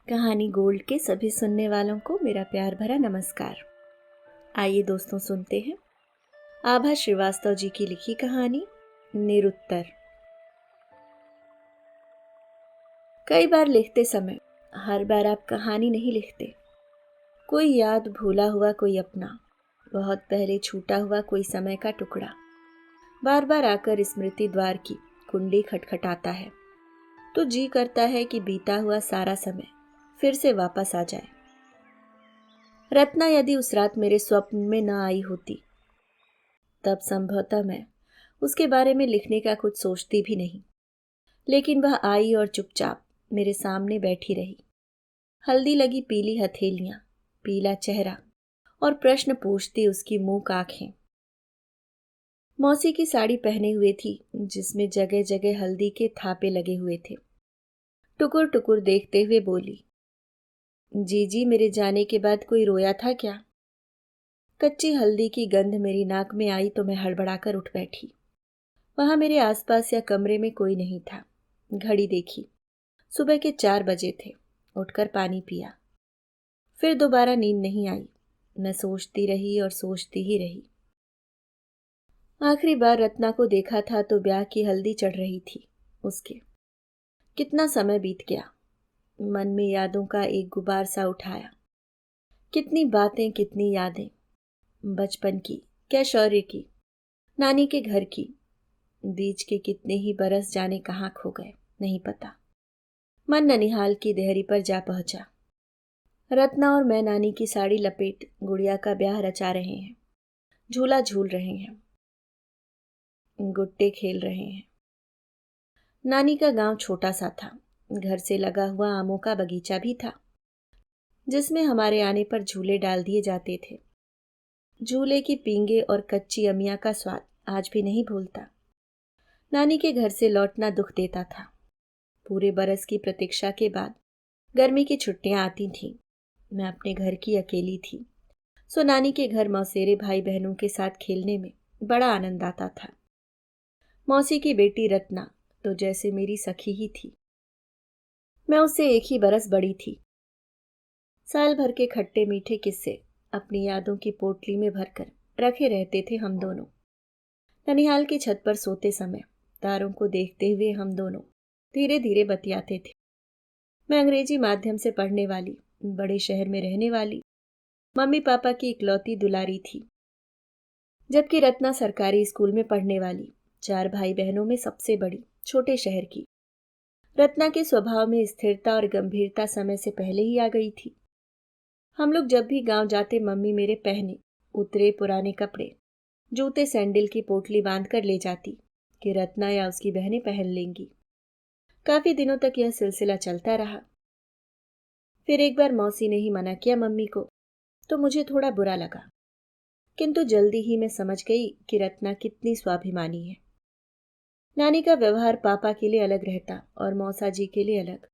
कहानी गोल्ड के सभी सुनने वालों को मेरा प्यार भरा नमस्कार। आइए दोस्तों सुनते हैं आभा श्रीवास्तव जी की लिखी कहानी निरुत्तर। कई बार लिखते समय हर बार आप कहानी नहीं लिखते। कोई याद भूला हुआ, कोई अपना बहुत पहले छूटा हुआ कोई समय का टुकड़ा बार बार आकर स्मृति द्वार की कुंडी खटखटाता है तो जी करता है कि बीता हुआ सारा समय फिर से वापस आ जाए। रत्ना यदि उस रात मेरे स्वप्न में न आई होती तब संभवतः मैं उसके बारे में लिखने का कुछ सोचती भी नहीं, लेकिन वह आई और चुपचाप मेरे सामने बैठी रही। हल्दी लगी पीली हथेलियां, पीला चेहरा और प्रश्न पूछती उसकी मूक आंखें। मौसी की साड़ी पहने हुए थी जिसमें जगह जगह हल्दी के थापे लगे हुए थे। टुकुर टुकुर देखते हुए बोली, जीजी मेरे जाने के बाद कोई रोया था क्या? कच्ची हल्दी की गंध मेरी नाक में आई तो मैं हड़बड़ाकर उठ बैठी। वहां मेरे आसपास या कमरे में कोई नहीं था। घड़ी देखी, सुबह के 4 बजे थे। उठकर पानी पिया, फिर दोबारा नींद नहीं आई। मैं सोचती रही और सोचती ही रही। आखिरी बार रत्ना को देखा था तो ब्याह की हल्दी चढ़ रही थी उसके। कितना समय बीत गया। मन में यादों का एक गुबार सा उठाया। कितनी बातें, कितनी यादें, बचपन की, कैशोर्य की, नानी के घर की। बीच के कितने ही बरस जाने कहाँ खो गए नहीं पता। मन ननिहाल की देहरी पर जा पहुंचा। रत्ना और मैं नानी की साड़ी लपेट गुड़िया का ब्याह रचा रहे हैं, झूला झूल रहे हैं, गुट्टे खेल रहे हैं। नानी का गांव छोटा सा था। घर से लगा हुआ आमों का बगीचा भी था जिसमें हमारे आने पर झूले डाल दिए जाते थे। झूले की पींगे और कच्ची अमिया का स्वाद आज भी नहीं भूलता। नानी के घर से लौटना दुख देता था। पूरे बरस की प्रतीक्षा के बाद गर्मी की छुट्टियां आती थीं। मैं अपने घर की अकेली थी, सो नानी के घर मौसेरे भाई बहनों के साथ खेलने में बड़ा आनंद आता था। मौसी की बेटी रत्ना तो जैसे मेरी सखी ही थी। मैं उससे एक ही बरस बड़ी थी। साल भर के खट्टे मीठे किस्से अपनी यादों की पोटली में भरकर रखे रहते थे हम दोनों। ननिहाल की छत पर सोते समय तारों को देखते हुए हम दोनों धीरे धीरे बतियाते थे। मैं अंग्रेजी माध्यम से पढ़ने वाली, बड़े शहर में रहने वाली, मम्मी पापा की इकलौती दुलारी थी, जबकि रत्ना सरकारी स्कूल में पढ़ने वाली, 4 भाई बहनों में सबसे बड़ी, छोटे शहर की। रत्ना के स्वभाव में स्थिरता और गंभीरता समय से पहले ही आ गई थी। हम लोग जब भी गांव जाते मम्मी मेरे पहने उतरे पुराने कपड़े, जूते सैंडल की पोटली बांध कर ले जाती कि रत्ना या उसकी बहनें पहन लेंगी। काफी दिनों तक यह सिलसिला चलता रहा। फिर एक बार मौसी ने ही मना किया मम्मी को तो मुझे थोड़ा बुरा लगा, किंतु जल्दी ही मैं समझ गई कि रत्ना कितनी स्वाभिमानी है। नानी का व्यवहार पापा के लिए अलग रहता और मौसा जी के लिए अलग।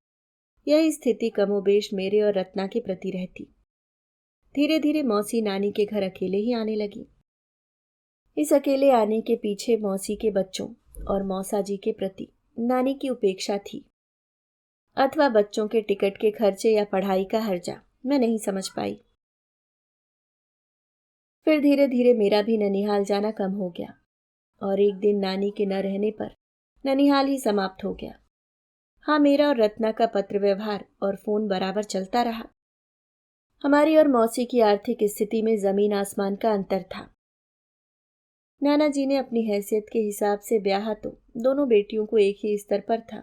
यही स्थिति कमोबेश मेरे और रत्ना के प्रति रहती। धीरे धीरे मौसी नानी के घर अकेले ही आने लगी। इस अकेले आने के पीछे मौसी के बच्चों और मौसा जी के प्रति नानी की उपेक्षा थी, अथवा बच्चों के टिकट के खर्चे या पढ़ाई का हर्जा, मैं नहीं समझ पाई। फिर धीरे धीरे मेरा भी ननिहाल जाना कम हो गया और एक दिन नानी के न रहने पर ननिहाल ही समाप्त हो गया। हाँ, मेरा और रत्ना का पत्र व्यवहार और फोन बराबर चलता रहा। हमारी और मौसी की आर्थिक स्थिति में जमीन आसमान का अंतर था। नाना जी ने अपनी हैसियत के हिसाब से ब्याह तो दोनों बेटियों को एक ही स्तर पर था,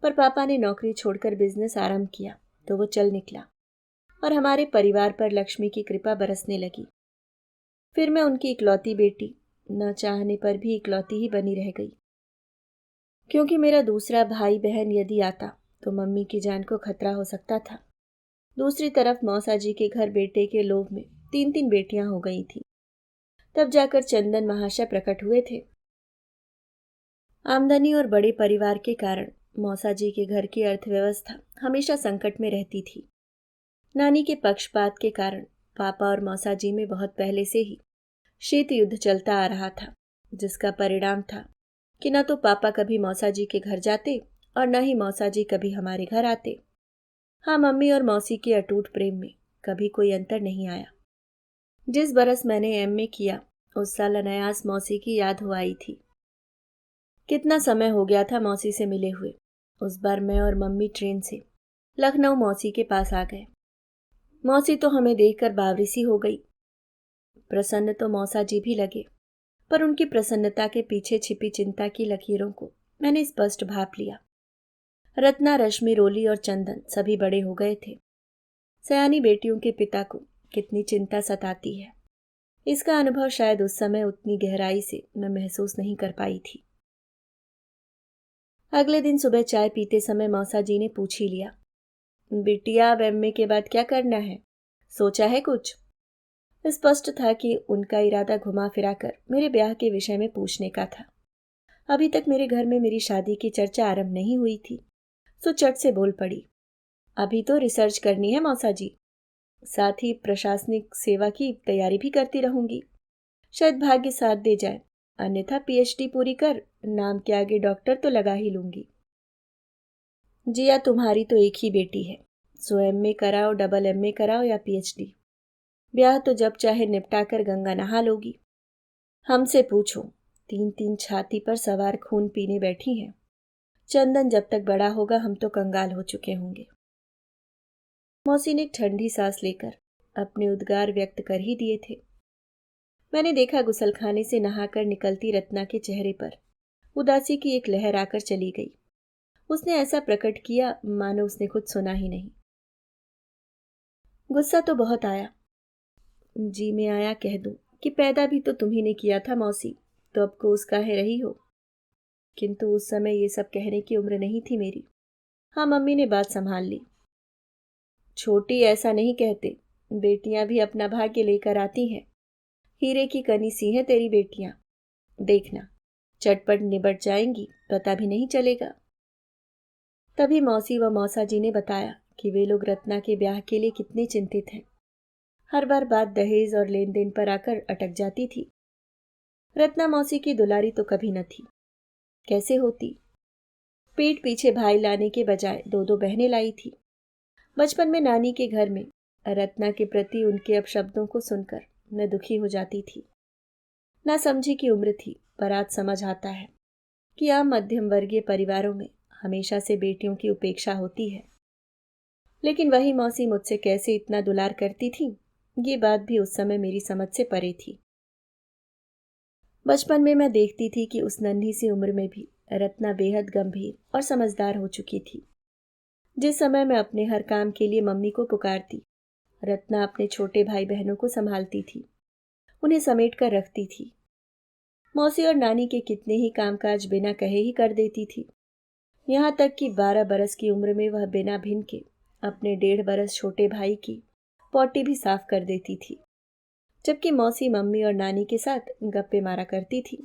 पर पापा ने नौकरी छोड़कर बिजनेस आरंभ किया तो वो चल निकला और हमारे परिवार पर लक्ष्मी की कृपा बरसने लगी। फिर मैं उनकी इकलौती बेटी, न चाहने पर भी इकलौती ही बनी रह गई, क्योंकि मेरा दूसरा भाई बहन यदि आता तो मम्मी की जान को खतरा हो सकता था। दूसरी तरफ मौसा जी के घर बेटे के लोभ में 3 बेटियां हो गई थी। तब जाकर चंदन महाशय प्रकट हुए थे। आमदनी और बड़े परिवार के कारण मौसा जी के घर की अर्थव्यवस्था हमेशा संकट में रहती थी। नानी के पक्षपात के कारण पापा और मौसा जी में बहुत पहले से ही शीत युद्ध चलता आ रहा था, जिसका परिणाम था कि न तो पापा कभी मौसा जी के घर जाते और न ही मौसा जी कभी हमारे घर आते। हाँ, मम्मी और मौसी के अटूट प्रेम में कभी कोई अंतर नहीं आया। जिस बरस मैंने एमए किया उस साल अनायास मौसी की याद हो आई थी। कितना समय हो गया था मौसी से मिले हुए। उस बार मैं और मम्मी ट्रेन से लखनऊ मौसी के पास आ गए। मौसी तो हमें देखकर बावरी सी हो गई। प्रसन्न तो मौसा जी भी लगे, पर उनकी प्रसन्नता के पीछे छिपी चिंता की लकीरों को मैंने स्पष्ट भाप लिया। रत्ना, रश्मि, रोली और चंदन सभी बड़े हो गए थे। सयानी बेटियों के पिता को कितनी चिंता सताती है, इसका अनुभव शायद उस समय उतनी गहराई से मैं महसूस नहीं कर पाई थी। अगले दिन सुबह चाय पीते समय मौसा जी ने पूछ ही लिया, बिटिया अब एमए के बाद क्या करना है, सोचा है कुछ? स्पष्ट था कि उनका इरादा घुमा फिरा कर मेरे ब्याह के विषय में पूछने का था। अभी तक मेरे घर में मेरी शादी की चर्चा आरंभ नहीं हुई थी, सो चट से बोल पड़ी, अभी तो रिसर्च करनी है मौसा जी, साथ ही प्रशासनिक सेवा की तैयारी भी करती रहूंगी। शायद भाग्य साथ दे जाए, अन्यथा पीएचडी पूरी कर नाम के आगे डॉक्टर तो लगा ही लूंगी। जिया, तुम्हारी तो एक ही बेटी है, सो एमए कराओ, डबल एमए कराओ या पीएचडी, ब्याह तो जब चाहे निपटा कर गंगा नहा लोगी। हमसे पूछो, 3-3 छाती पर सवार खून पीने बैठी हैं। चंदन जब तक बड़ा होगा हम तो कंगाल हो चुके होंगे। मौसी ने एक ठंडी सांस लेकर अपने उद्गार व्यक्त कर ही दिए थे। मैंने देखा गुसलखाने से नहाकर निकलती रत्ना के चेहरे पर उदासी की एक लहर आकर चली गई। उसने ऐसा प्रकट किया मानो उसने खुद सुना ही नहीं। गुस्सा तो बहुत आया। जी में आया कह दूं कि पैदा भी तो तुम्ही ने किया था मौसी, तो अब को उसका है रही हो। किंतु उस समय ये सब कहने की उम्र नहीं थी मेरी। हाँ, मम्मी ने बात संभाल ली। छोटी, ऐसा नहीं कहते, बेटियां भी अपना भाग्य लेकर आती हैं। हीरे की कनी सी हैं तेरी बेटियां, देखना चटपट निबट जाएंगी, पता भी नहीं चलेगा। तभी मौसी व मौसा जी ने बताया कि वे लोग रत्ना के ब्याह के लिए कितने चिंतित हैं। हर बार बात दहेज और लेन देन पर आकर अटक जाती थी। रत्ना मौसी की दुलारी तो कभी न थी, कैसे होती। पीठ पीछे भाई लाने के बजाय 2-2 बहनें लाई थी। बचपन में नानी के घर में रत्ना के प्रति उनके अपशब्दों को सुनकर मैं दुखी हो जाती थी। ना समझी की उम्र थी, पर आज समझ आता है कि आम मध्यम वर्गीय परिवारों में हमेशा से बेटियों की उपेक्षा होती है। लेकिन वही मौसी मुझसे कैसे इतना दुलार करती थी, ये बात भी उस समय मेरी समझ से परे थी। बचपन में मैं देखती थी कि उस नन्ही सी उम्र में भी रत्ना बेहद गंभीर और समझदार हो चुकी थी। जिस समय मैं अपने हर काम के लिए मम्मी को पुकारती, रत्ना अपने छोटे भाई बहनों को संभालती थी, उन्हें समेट कर रखती थी। मौसी और नानी के कितने ही कामकाज बिना कहे ही कर देती थी। यहाँ तक कि 12 बरस की उम्र में वह बिना भिन के अपने 1.5 बरस छोटे भाई की पॉटी भी साफ कर देती थी, जबकि मौसी मम्मी और नानी के साथ गप्पे मारा करती थी।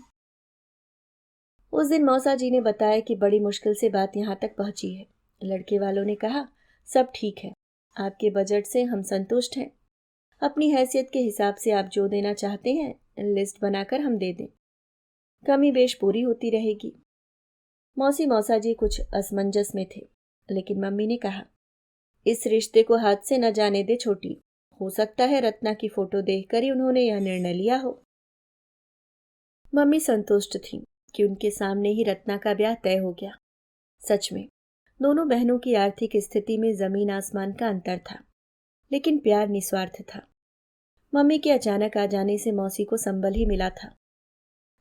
उस दिन मौसा जी ने बताया कि बड़ी मुश्किल से बात यहाँ तक पहुंची है। लड़के वालों ने कहा, सब ठीक है, आपके बजट से हम संतुष्ट हैं, अपनी हैसियत के हिसाब से आप जो देना चाहते हैं लिस्ट बनाकर हम दे दें, कमी बेश पूरी होती रहेगी। मौसी मौसा जी कुछ असमंजस में थे, लेकिन मम्मी ने कहा, इस रिश्ते को हाथ से न जाने दे छोटी, हो सकता है रत्ना की फोटो देखकर ही उन्होंने यह निर्णय लिया हो। मम्मी संतुष्ट थी कि उनके सामने ही रत्ना का ब्याह तय हो गया। सच में दोनों बहनों की आर्थिक स्थिति में जमीन आसमान का अंतर था, लेकिन प्यार निस्वार्थ था। मम्मी के अचानक आ जाने से मौसी को संबल ही मिला था।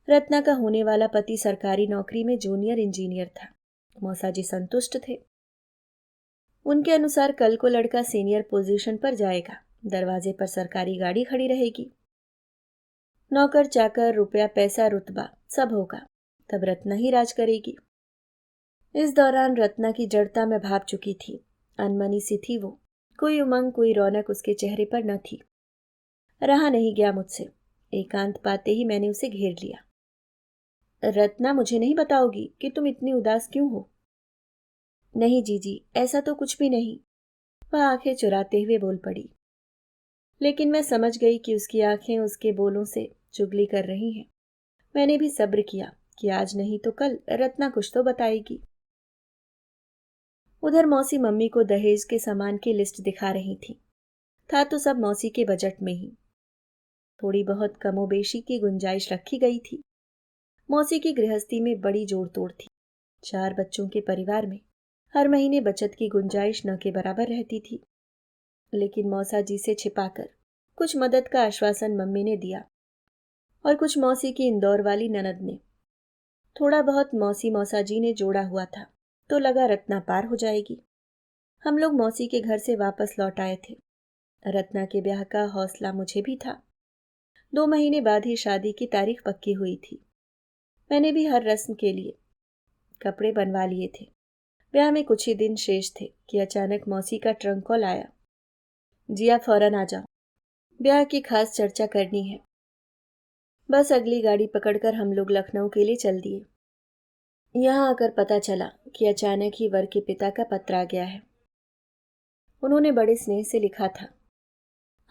रत्ना का होने वाला पति सरकारी नौकरी में जूनियर इंजीनियर था। मौसा जी संतुष्ट थे। उनके अनुसार कल को लड़का सीनियर पोजीशन पर जाएगा, दरवाजे पर सरकारी गाड़ी खड़ी रहेगी, नौकर चाकर, रुपया पैसा रुतबा सब होगा, तब रत्ना ही राज करेगी। इस दौरान रत्ना की जड़ता में भाप चुकी थी, अनमनी सी थी वो, कोई उमंग कोई रौनक उसके चेहरे पर न थी। रहा नहीं गया मुझसे, एकांत पाते ही मैंने उसे घेर लिया। रत्ना, मुझे नहीं बताओगी कि तुम इतनी उदास क्यों हो? नहीं जीजी, ऐसा तो कुछ भी नहीं, वह आंखें चुराते हुए बोल पड़ी। लेकिन मैं समझ गई कि उसकी आंखें उसके बोलों से चुगली कर रही हैं। मैंने भी सब्र किया कि आज नहीं तो कल रत्ना कुछ तो बताएगी। उधर मौसी मम्मी को दहेज के सामान की लिस्ट दिखा रही थी। था तो सब मौसी के बजट में ही। थोड़ी बहुत कमोबेशी की गुंजाइश रखी गई थी। मौसी की गृहस्थी में बड़ी जोड़ तोड़ थी। 4 बच्चों के परिवार में हर महीने बचत की गुंजाइश न के बराबर रहती थी। लेकिन मौसा जी से छिपाकर कुछ मदद का आश्वासन मम्मी ने दिया और कुछ मौसी की इंदौर वाली ननद ने। थोड़ा बहुत मौसी मौसा जी ने जोड़ा हुआ था तो लगा रत्ना पार हो जाएगी। हम लोग मौसी के घर से वापस लौट आए थे। रत्ना के ब्याह का हौसला मुझे भी था। 2 महीने बाद ही शादी की तारीख पक्की हुई थी। मैंने भी हर रस्म के लिए कपड़े बनवा लिए थे। ब्याह में कुछ ही दिन शेष थे कि अचानक मौसी का ट्रंक कॉल आया। जी आप फौरन आ जाओ, ब्याह की खास चर्चा करनी है। बस अगली गाड़ी पकड़कर हम लोग लखनऊ के लिए चल दिए। यहाँ आकर पता चला कि अचानक ही वर के पिता का पत्र आ गया है। उन्होंने बड़े स्नेह से लिखा था,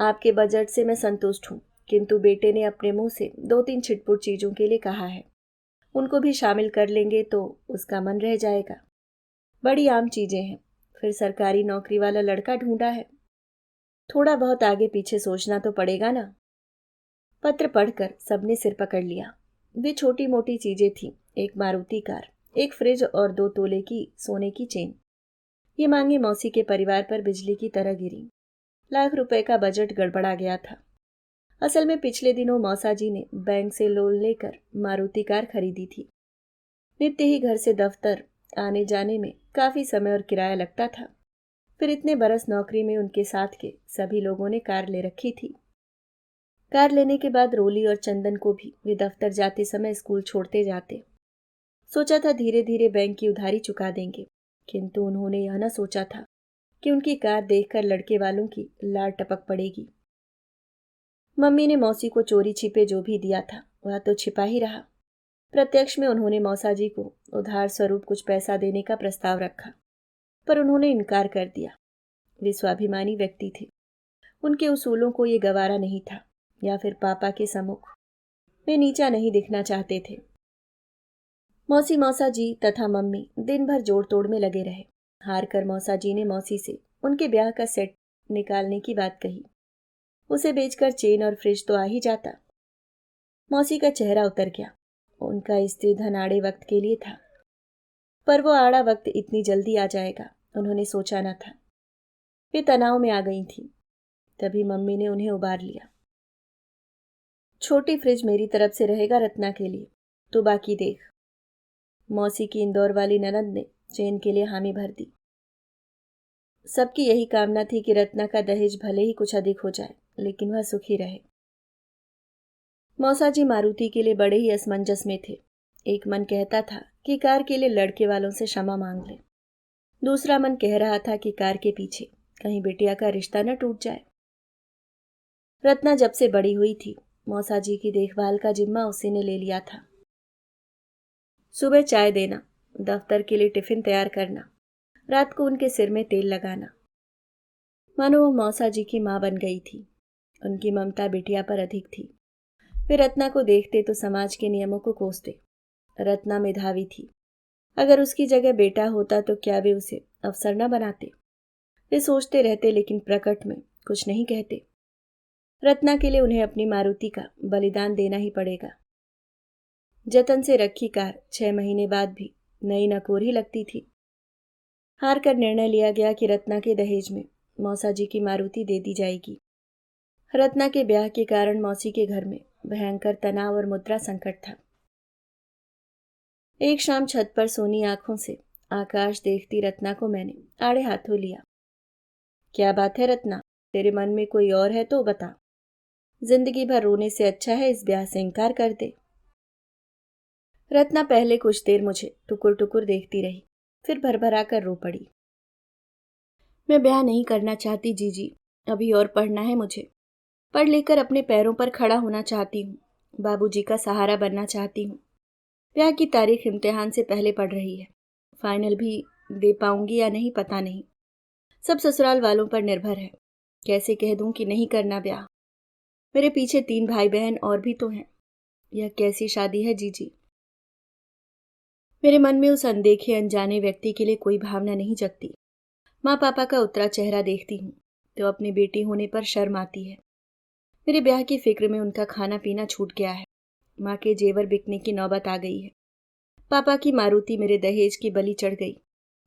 आपके बजट से मैं संतुष्ट हूँ, किंतु बेटे ने अपने मुंह से 2-3 छिटपुट चीजों के लिए कहा है। उनको भी शामिल कर लेंगे तो उसका मन रह जाएगा। बड़ी आम चीजें हैं। फिर सरकारी नौकरी वाला लड़का ढूंढा है। थोड़ा बहुत आगे पीछे सोचना तो पड़ेगा ना। पत्र पढ़कर सबने सिर पकड़ लिया। वे छोटी मोटी चीजें थीं। एक मारुति कार, एक फ्रिज और 2 तोले की सोने की चेन। ये मांगे मौसी के परिवार पर बिजली की तरह गिरी। लाख रुपए का बजट गड़बड़ा गया था। असल में पिछले दिनों मौसा जी ने बैंक से लोन लेकर मारुति कार खरीदी थी। नित्य ही घर से दफ्तर आने जाने में काफी समय और किराया लगता था। फिर इतने बरस नौकरी में उनके साथ के सभी लोगों ने कार ले रखी थी। कार लेने के बाद रोली और चंदन को भी वे दफ्तर जाते समय स्कूल छोड़ते जाते। सोचा था धीरे धीरे बैंक की उधारी चुका देंगे, किंतु उन्होंने यह न सोचा था कि उनकी कार देखकर लड़के वालों की लार टपक पड़ेगी। मम्मी ने मौसी को चोरी छिपे जो भी दिया था वह तो छिपा ही रहा। प्रत्यक्ष में उन्होंने मौसा जी को उधार स्वरूप कुछ पैसा देने का प्रस्ताव रखा, पर उन्होंने इनकार कर दिया। वे स्वाभिमानी व्यक्ति थे। उनके उसूलों को ये गवारा नहीं था, या फिर पापा के सम्मुख वे नीचा नहीं दिखना चाहते थे। मौसी मौसा जी तथा मम्मी दिन भर जोड़ तोड़ में लगे रहे। हार कर मौसा जी ने मौसी से उनके ब्याह का सेट निकालने की बात कही। उसे बेचकर चेन और फ्रिज तो आ ही जाता। मौसी का चेहरा उतर गया। उनका स्त्री धन आड़े वक्त के लिए था, पर वो आड़ा वक्त इतनी जल्दी आ जाएगा उन्होंने सोचा न था। वे तनाव में आ गई थी। तभी मम्मी ने उन्हें उबार लिया। छोटी फ्रिज मेरी तरफ से रहेगा रत्ना के लिए, तो बाकी देख। मौसी की इंदौर वाली ननद ने चेन के लिए हामी भर दी। सबकी यही कामना थी कि रत्ना का दहेज भले ही कुछ अधिक हो जाए, लेकिन वह सुखी रहे। मौसा जी मारुति के लिए बड़े ही असमंजस में थे। एक मन कहता था कि कार के लिए लड़के वालों से क्षमा मांग ले। दूसरा मन कह रहा था कि कार के पीछे कहीं बिटिया का रिश्ता न टूट जाए। रत्ना जब से बड़ी हुई थी, मौसा जी की देखभाल का जिम्मा उसी ने ले लिया था। सुबह चाय देना, दफ्तर के लिए टिफिन तैयार करना, रात को उनके सिर में तेल लगाना। मानो वो मौसा जी की मां बन गई थी। उनकी ममता बिटिया पर अधिक थी। वे रत्ना को देखते तो समाज के नियमों को कोसते। रत्ना मेधावी थी। अगर उसकी जगह बेटा होता तो क्या वे उसे अफसर न बनाते? वे सोचते रहते लेकिन प्रकट में कुछ नहीं कहते। रत्ना के लिए उन्हें अपनी मारुति का बलिदान देना ही पड़ेगा। जतन से रखी कार 6 महीने बाद भी नई नकोर ही लगती थी। हार कर निर्णय लिया गया कि रत्ना के दहेज में मौसा जी की मारुति दे दी जाएगी। रत्ना के ब्याह के कारण मौसी के घर में भयंकर तनाव और मुद्रा संकट था। एक शाम छत पर सोनी आंखों से आकाश देखती रत्ना को मैंने आड़े हाथों लिया। क्या बात है रत्ना, तेरे मन में कोई और है तो बता। जिंदगी भर रोने से अच्छा है इस ब्याह से इनकार कर दे। रत्ना पहले कुछ देर मुझे टुकुर टुकुर देखती रही, फिर भरभरा कर रो पड़ी। मैं ब्याह नहीं करना चाहती जीजी, अभी और पढ़ना है मुझे। पढ़ लेकर अपने पैरों पर खड़ा होना चाहती हूँ। बाबूजी का सहारा बनना चाहती हूँ। ब्याह की तारीख इम्तिहान से पहले पड़ रही है। फाइनल भी दे पाऊंगी या नहीं पता नहीं। सब ससुराल वालों पर निर्भर है। कैसे कह दूं कि नहीं करना ब्याह? मेरे पीछे 3 भाई बहन और भी तो हैं। यह कैसी शादी है जीजी? मेरे मन में उस अनदेखे अनजाने व्यक्ति के लिए कोई भावना नहीं जगती। माँ पापा का उतरा चेहरा देखती हूँ तो अपनी बेटी होने पर शर्म आती है। मेरे ब्याह की फिक्र में उनका खाना पीना छूट गया है। माँ के जेवर बिकने की नौबत आ गई है। पापा की मारुति मेरे दहेज की बलि चढ़ गई।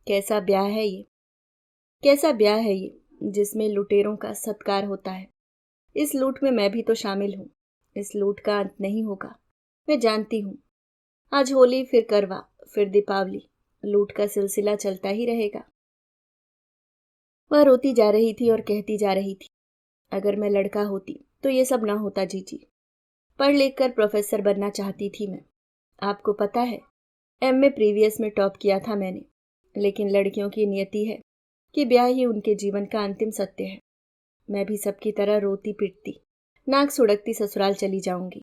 कैसा ब्याह है ये, कैसा ब्याह है ये जिसमें लुटेरों का सत्कार होता है। इस लूट में मैं भी तो शामिल हूँ। इस लूट का अंत नहीं होगा, मैं जानती हूँ। आज होली, फिर करवा, फिर दीपावली, लूट का सिलसिला चलता ही रहेगा। वह रोती जा रही थी और कहती जा रही थी, अगर मैं लड़का होती तो ये सब ना होता जीजी। पढ़ लिख कर प्रोफेसर बनना चाहती थी मैं। आपको पता है, एमए प्रीवियस में टॉप किया था मैंने। लेकिन लड़कियों की नियति है कि ब्याह ही उनके जीवन का अंतिम सत्य है। मैं भी सबकी तरह रोती पिटती, नाक सुड़कती ससुराल चली जाऊंगी।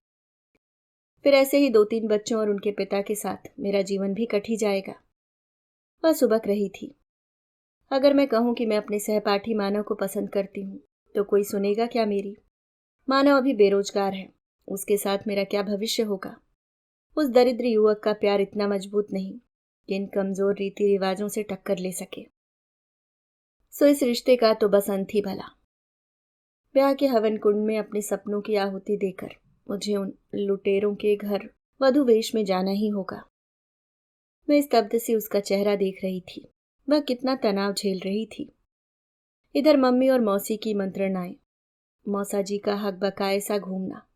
फिर ऐसे ही 2-3 बच्चों और उनके पिता के साथ मेरा जीवन भी कट ही जाएगा। वह सुबक रही थी। अगर मैं कहूं कि मैं अपने सहपाठी मानव को पसंद करती हूं तो कोई सुनेगा क्या मेरी? मानव अभी बेरोजगार है, उसके साथ मेरा क्या भविष्य होगा? उस दरिद्र युवक का प्यार इतना मजबूत नहीं कि इन कमजोर रीति रिवाजों से टक्कर ले सके। सो इस रिश्ते का तो बस अंत ही भला। ब्याह के हवन कुंड में अपने सपनों की आहुति देकर मुझे उन लुटेरों के घर वधु वेश में जाना ही होगा। मैं स्तब्ध सी उसका चेहरा देख रही थी। वह कितना तनाव झेल रही थी। इधर मम्मी और मौसी की मंत्रणाएं, मौसा जी का हक बकाए सा घूमना,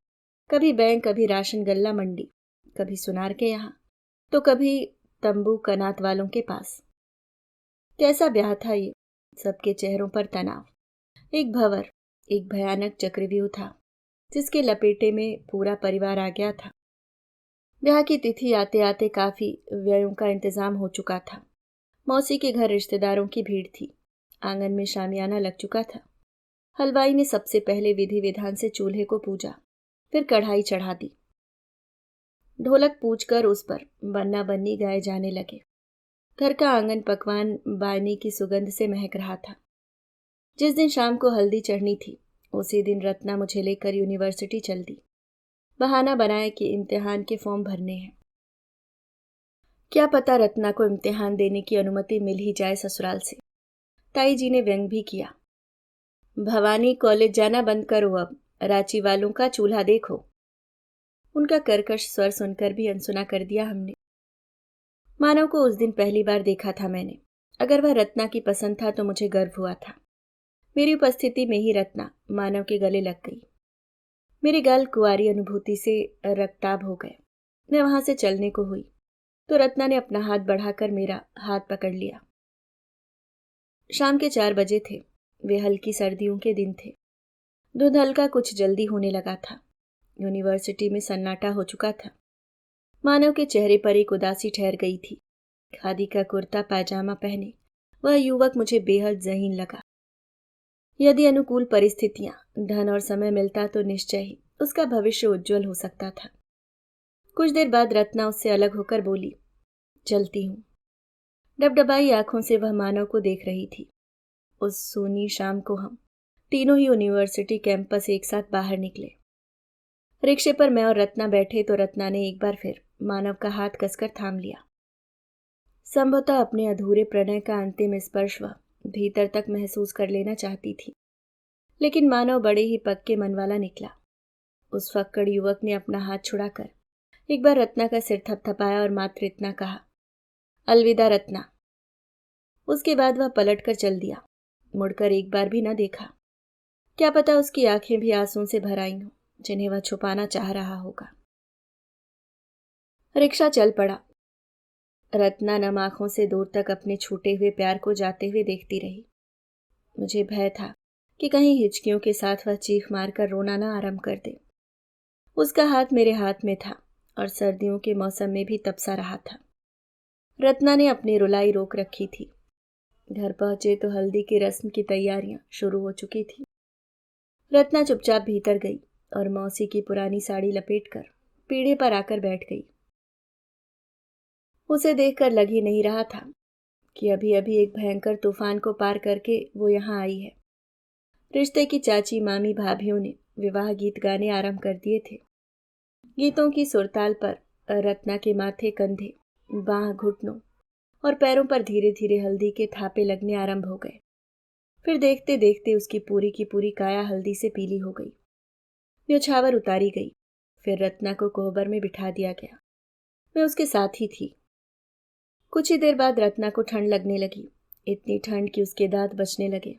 कभी बैंक, कभी राशन गल्ला मंडी, कभी सुनार के यहाँ, तो कभी तंबू कनात वालों के पास। कैसा ब्याह था ये! सबके चेहरों पर तनाव, एक भंवर, एक भयानक चक्रव्यूह था जिसके लपेटे में पूरा परिवार आ गया था। ब्याह की तिथि आते आते काफी व्ययों का इंतजाम हो चुका था। मौसी के घर रिश्तेदारों की भीड़ थी। आंगन में शामियाना लग चुका था। हलवाई ने सबसे पहले विधि विधान से चूल्हे को पूजा, फिर कढ़ाई चढ़ा दी। ढोलक पूजकर उस पर बन्ना बन्नी गाए जाने लगे। घर का आंगन पकवान बायने की सुगंध से महक रहा था। जिस दिन शाम को हल्दी चढ़नी थी उसी दिन रत्ना मुझे लेकर यूनिवर्सिटी चल दी। बहाना बनाया कि इम्तिहान के फॉर्म भरने हैं। क्या पता रत्ना को इम्तिहान देने की अनुमति मिल ही जाए ससुराल से। ताई जी ने व्यंग भी किया, भवानी कॉलेज जाना बंद करो अब, रांची वालों का चूल्हा देखो। उनका कर्कश स्वर सुनकर भी अनसुना कर दिया हमने। मानव को उस दिन पहली बार देखा था मैंने। अगर वह रत्ना की पसंद था तो मुझे गर्व हुआ था। मेरी उपस्थिति में ही रत्ना मानव के गले लग गई। मेरे गाल कुंवारी अनुभूति से रक्ताभ हो गए। मैं वहां से चलने को हुई तो रत्ना ने अपना हाथ बढ़ाकर मेरा हाथ पकड़ लिया। शाम के 4 बजे थे। वे हल्की सर्दियों के दिन थे। धुंध हल्का कुछ जल्दी होने लगा था। यूनिवर्सिटी में सन्नाटा हो चुका था। मानव के चेहरे पर एक उदासी ठहर गई थी। खादी का कुर्ता पायजामा पहने वह युवक मुझे बेहद ज़हीन लगा। यदि अनुकूल परिस्थितियां, धन और समय मिलता तो निश्चय ही उसका भविष्य उज्जवल हो सकता था। कुछ देर बाद रत्ना उससे अलग होकर बोली, चलती हूँ। डबडबाई आंखों से वह मानव को देख रही थी। उस सोनी शाम को हम तीनों ही यूनिवर्सिटी कैंपस एक साथ बाहर निकले। रिक्शे पर मैं और रत्ना बैठे तो रत्ना ने एक बार फिर मानव का हाथ कसकर थाम लिया। संभवतः अपने अधूरे प्रणय का अंतिम स्पर्श वह भीतर तक महसूस कर लेना चाहती थी। लेकिन मानव बड़े ही पक्के मन वाला निकला। उस फक्कड़ युवक ने अपना हाथ छुड़ाकर एक बार रत्ना का सिर थपथपाया और मात्र इतना कहा, अलविदा रत्ना। उसके बाद वह पलट कर चल दिया। मुड़कर एक बार भी न देखा। क्या पता उसकी आंखें भी आंसुओं से भर आई हों, जिन्हें वह छुपाना चाह रहा होगा। रिक्शा चल पड़ा। रत्ना नम आंखों से दूर तक अपने छूटे हुए प्यार को जाते हुए देखती रही। मुझे भय था कि कहीं हिचकियों के साथ वह चीख मारकर रोना न आरंभ कर दे। उसका हाथ मेरे हाथ में था और सर्दियों के मौसम में भी तपसा रहा था। रत्ना ने अपनी रुलाई रोक रखी थी। घर पहुंचे तो हल्दी की रस्म की तैयारियां शुरू हो चुकी थी। रत्ना चुपचाप भीतर गई और मौसी की पुरानी साड़ी लपेटकर पीढ़े पर आकर बैठ गई। उसे देखकर लग ही नहीं रहा था कि अभी अभी एक भयंकर तूफान को पार करके वो यहाँ आई है। रिश्ते की चाची, मामी, भाभियों ने विवाह गीत गाने आरंभ कर दिए थे। गीतों की सुरताल पर रत्ना के माथे, कंधे बाह, घुटनों और पैरों पर धीरे धीरे हल्दी के थापे लगने आरंभ हो गए। फिर देखते देखते उसकी पूरी की पूरी काया हल्दी से पीली हो गई। न्योछावर उतारी गई। फिर रत्ना को कोहबर में बिठा दिया गया। मैं उसके साथ ही थी। कुछ ही देर बाद रत्ना को ठंड लगने लगी, इतनी ठंड कि उसके दांत बचने लगे।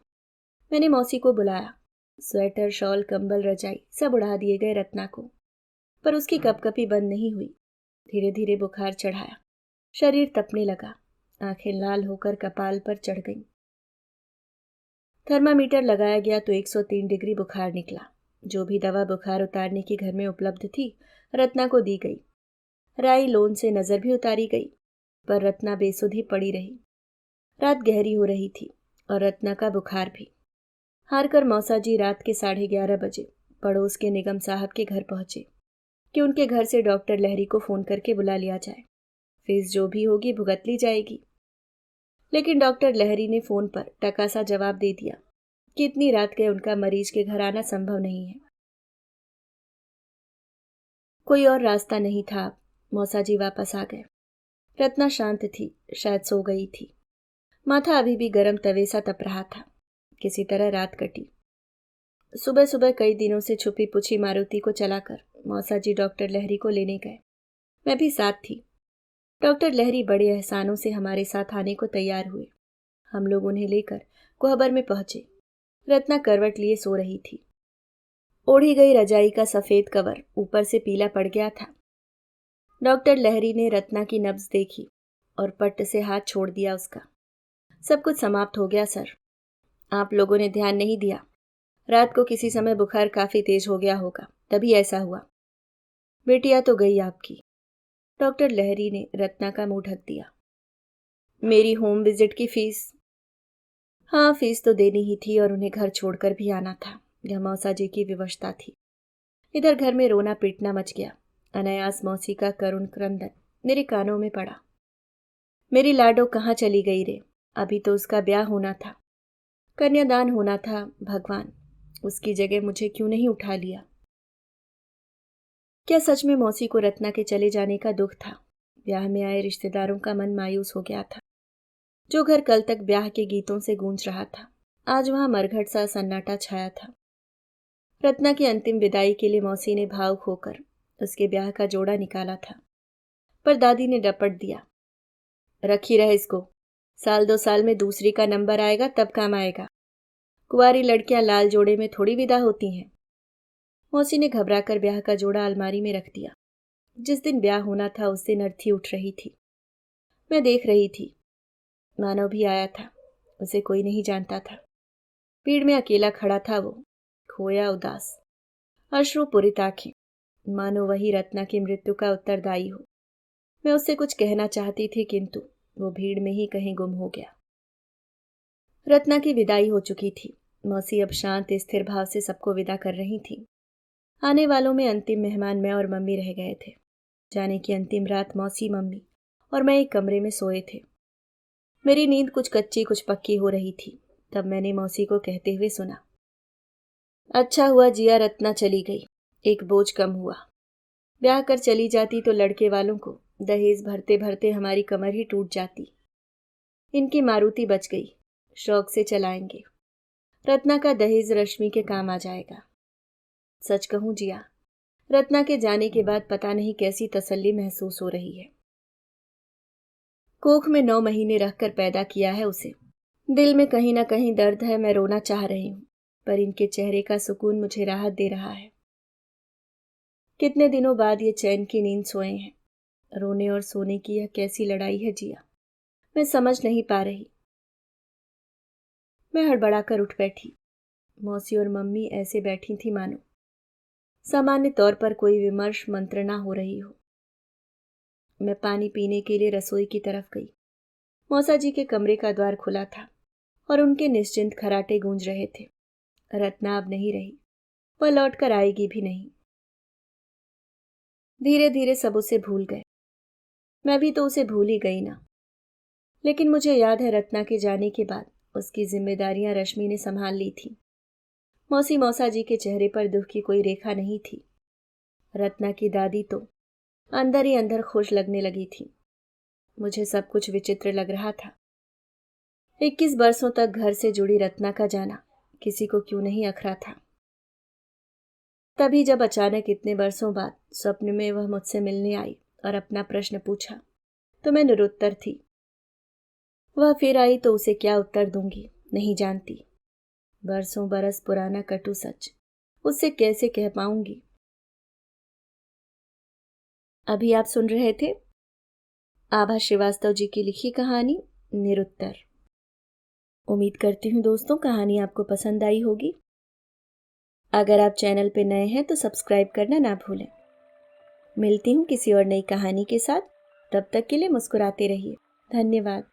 मैंने मौसी को बुलाया। स्वेटर, शॉल, कंबल, रजाई सब उड़ा दिए गए रत्ना को, पर उसकी कपकपी बंद नहीं हुई। धीरे धीरे बुखार चढ़ाया। शरीर तपने लगा। आंखें लाल होकर कपाल पर चढ़ गईं। थर्मामीटर लगाया गया तो 103 डिग्री बुखार निकला। जो भी दवा बुखार उतारने की घर में उपलब्ध थी रत्ना को दी गई। राई लोन से नजर भी उतारी गई, पर रत्ना बेसुधी पड़ी रही। रात गहरी हो रही थी और रत्ना का बुखार भी। हारकर मौसा जी रात के 11:30 बजे पड़ोस के निगम साहब के घर पहुंचे कि उनके घर से डॉक्टर लहरी को फोन करके बुला लिया जाए। फीस जो भी होगी भुगत ली जाएगी। लेकिन डॉक्टर लहरी ने फोन पर टका सा जवाब दे दिया कि इतनी रात गए उनका मरीज के घर आना संभव नहीं है। कोई और रास्ता नहीं था। मौसा जी वापस आ गए। रत्ना शांत थी, शायद सो गई थी। माथा अभी भी गर्म तवे सा तप रहा था। किसी तरह रात कटी। सुबह सुबह कई दिनों से छुपी पुछी मारुति को चलाकर मौसा जी डॉक्टर लहरी को लेने गए। मैं भी साथ थी। डॉक्टर लहरी बड़े एहसानों से हमारे साथ आने को तैयार हुए। हम लोग उन्हें लेकर कोहबर में पहुंचे। रत्ना करवट लिए सो रही थी। ओढ़ी गई रजाई का सफेद कवर ऊपर से पीला पड़ गया था। डॉक्टर लहरी ने रत्ना की नब्ज देखी और पट्ट से हाथ छोड़ दिया उसका। सब कुछ समाप्त हो गया सर। आप लोगों ने ध्यान नहीं दिया। रात को किसी समय बुखार काफी तेज हो गया होगा, तभी ऐसा हुआ। बेटिया तो गई आपकी। डॉक्टर लहरी ने रत्ना का मुंह ढक दिया। मेरी होम विजिट की फीस? हाँ, फीस तो देनी ही थी और उन्हें घर छोड़कर भी आना था। यह मौसा जी की विवशता थी। इधर घर में रोना पीटना मच गया। अनायास मौसी का करुण क्रंदन मेरे कानों में पड़ा। मेरी लाडो कहाँ चली गई रे? अभी तो उसका ब्याह होना था, कन्यादान होना था। भगवान, उसकी जगह मुझे क्यों नहीं उठा लिया? क्या सच में मौसी को रत्ना के चले जाने का दुख था? ब्याह में आए रिश्तेदारों का मन मायूस हो गया था। जो घर कल तक ब्याह के गीतों से गूंज रहा था, आज वहां मरघट सा सन्नाटा छाया था। रत्ना की अंतिम विदाई के लिए मौसी ने भावुक होकर उसके ब्याह का जोड़ा निकाला था, पर दादी ने डपट दिया। रखी रहे इसको, साल 2 साल में दूसरी का नंबर आएगा तब काम आएगा। कुंवारी लड़कियां लाल जोड़े में थोड़ी विदा होती हैं। मौसी ने घबराकर ब्याह का जोड़ा अलमारी में रख दिया। जिस दिन ब्याह होना था उस दिन अर्थी उठ रही थी। मैं देख रही थी। मानव भी आया था। उसे कोई नहीं जानता था। भीड़ में अकेला खड़ा था वो, खोया, उदास, अश्रुपूरित आंखें, मानो वही रत्ना की मृत्यु का उत्तरदायी हो। मैं उससे कुछ कहना चाहती थी, किंतु वो भीड़ में ही कहीं गुम हो गया। रत्ना की विदाई हो चुकी थी। मौसी अब शांत स्थिर भाव से सबको विदा कर रही थी। आने वालों में अंतिम मेहमान मैं और मम्मी रह गए थे। जाने की अंतिम रात मौसी, मम्मी और मैं एक कमरे में सोए थे। मेरी नींद कुछ कच्ची कुछ पक्की हो रही थी। तब मैंने मौसी को कहते हुए सुना, अच्छा हुआ जिया रत्ना चली गई, एक बोझ कम हुआ। ब्याह कर चली जाती तो लड़के वालों को दहेज भरते भरते हमारी कमर ही टूट जाती। इनकी मारुति बच गई, शौक से चलाएंगे। रत्ना का दहेज रश्मि के काम आ जाएगा। सच कहूं जिया, रत्ना के जाने के बाद पता नहीं कैसी तसल्ली महसूस हो रही है। कोख में 9 महीने रखकर पैदा किया है उसे। दिल में कहीं ना कहीं दर्द है। मैं रोना चाह रही हूं, पर इनके चेहरे का सुकून मुझे राहत दे रहा है। कितने दिनों बाद ये चैन की नींद सोए हैं। रोने और सोने की यह कैसी लड़ाई है जिया, मैं समझ नहीं पा रही। मैं हड़बड़ाकर उठ बैठी। मौसी और मम्मी ऐसे बैठी थी मानो सामान्य तौर पर कोई विमर्श मंत्रणा हो रही हो। मैं पानी पीने के लिए रसोई की तरफ गई। मौसा जी के कमरे का द्वार खुला था और उनके निश्चिंत खराटे गूंज रहे थे। रत्ना अब नहीं रही, वह लौट कर आएगी भी नहीं। धीरे धीरे सब उसे भूल गए। मैं भी तो उसे भूल ही गई ना। लेकिन मुझे याद है रत्ना के जाने के बाद उसकी जिम्मेदारियां रश्मि ने संभाल ली थी। मौसी मौसा जी के चेहरे पर दुख की कोई रेखा नहीं थी। रत्ना की दादी तो अंदर ही अंदर खुश लगने लगी थी। मुझे सब कुछ विचित्र लग रहा था। 21 बरसों तक घर से जुड़ी रत्ना का जाना किसी को क्यों नहीं अखरा था। तभी जब अचानक इतने बरसों बाद स्वप्न में वह मुझसे मिलने आई और अपना प्रश्न पूछा तो मैं निरुत्तर थी। वह फिर आई तो उसे क्या उत्तर दूंगी नहीं जानती। बरसों बरस पुराना कटु सच उससे कैसे कह पाऊंगी। अभी आप सुन रहे थे आभा श्रीवास्तव जी की लिखी कहानी निरुत्तर। उम्मीद करती हूँ दोस्तों कहानी आपको पसंद आई होगी। अगर आप चैनल पे नए हैं तो सब्सक्राइब करना ना भूलें। मिलती हूँ किसी और नई कहानी के साथ। तब तक के लिए मुस्कुराते रहिए। धन्यवाद।